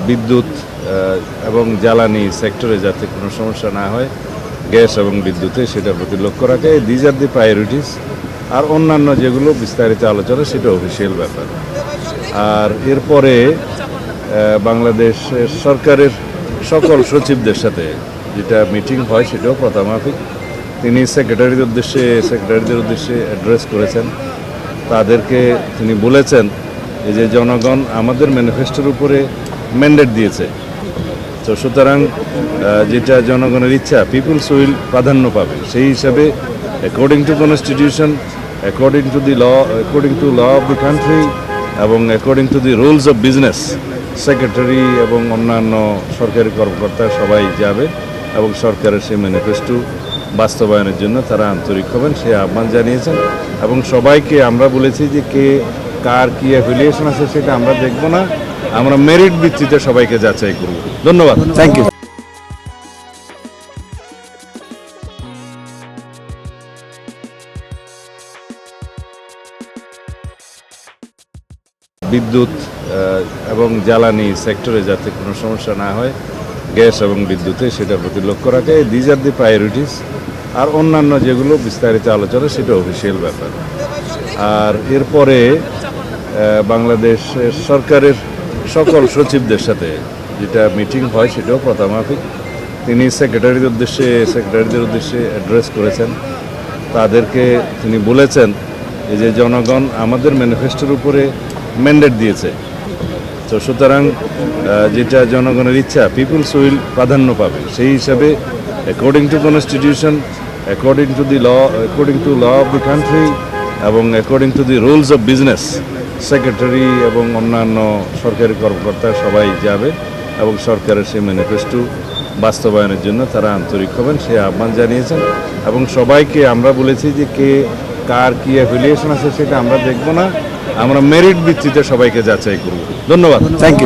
বিদ্যুৎ এবং জ্বালানি সেক্টরে যাতে কোনো সমস্যা না হয়, গ্যাস এবং বিদ্যুতে সেটার প্রতি লক্ষ্য রাখে। These are the priorities. আর অন্যান্য যেগুলো বিস্তারিত আলোচনা সেটা অফিসিয়াল ব্যাপার। আর এরপরে বাংলাদেশ সরকারের সকল সচিবদের সাথে যেটা মিটিং হয় সেটাও প্রথামাফিক। তিনি সেক্রেটারিদের উদ্দেশ্যে অ্যাড্রেস করেছেন। তাদেরকে তিনি বলেছেন যে জনগণ আমাদের ম্যানিফেস্টোর উপরে ম্যান্ডেট দিয়েছে, তো সুতরাং যেটা জনগণের ইচ্ছা পিপুলস উইল প্রাধান্য পাবে। সেই হিসাবে according to constitution, according to law of the country এবং according to the rules of business, secretary এবং অন্যান্য সরকারি কর্মকর্তা সবাই যাবে এবং সরকারের সেই ম্যানিফেস্টো বাস্তবায়নের জন্য তারা আন্তরিক হবেন সে আহ্বান জানিয়েছেন। এবং সবাইকে আমরা বলেছি যে কে কার কি অ্যাফিলিয়েশন আছে সেটা আমরা দেখব না, আমরা মেরিট ভিত্তিতে সবাইকে যাচাই করব। ধন্যবাদ, থ্যাংক ইউ। বিদ্যুৎ এবং জ্বালানি সেক্টরে যাতে কোনো সমস্যা না হয়, গ্যাস এবং বিদ্যুতে সেটার প্রতি লক্ষ্য রাখে। These are the priorities. আর অন্যান্য যেগুলো বিস্তারিত আলোচনা সেটা অফিসিয়াল ব্যাপার। আর এরপরে বাংলাদেশ সরকারের সকল সচিবদের সাথে যেটা মিটিং হয় সেটাও প্রথামাফিক। তিনি সেক্রেটারিদের উদ্দেশ্যে অ্যাড্রেস করেছেন। তাদেরকে তিনি বলেছেন যে জনগণ আমাদের ম্যানিফেস্টোর উপরে ম্যান্ডেট দিয়েছে, তো সুতরাং যেটা জনগণের ইচ্ছা পিপুলস উইল প্রাধান্য পাবে। সেই হিসাবে according to constitution, according to law of the country এবং according to the rules of business, secretary এবং অন্যান্য সরকারি কর্মকর্তা সবাই যাবে এবং সরকারের সেই ম্যানিফেস্টো বাস্তবায়নের জন্য তারা আন্তরিক হবেন সে আহ্বান জানিয়েছেন। এবং সবাইকে আমরা বলেছি যে কে কার কি অ্যাফিলিয়েশন আছে সেটা আমরা দেখব না, আমরা মেরিট ভিত্তিতে সবাইকে যাচাই করব। ধন্যবাদ, থ্যাংক ইউ।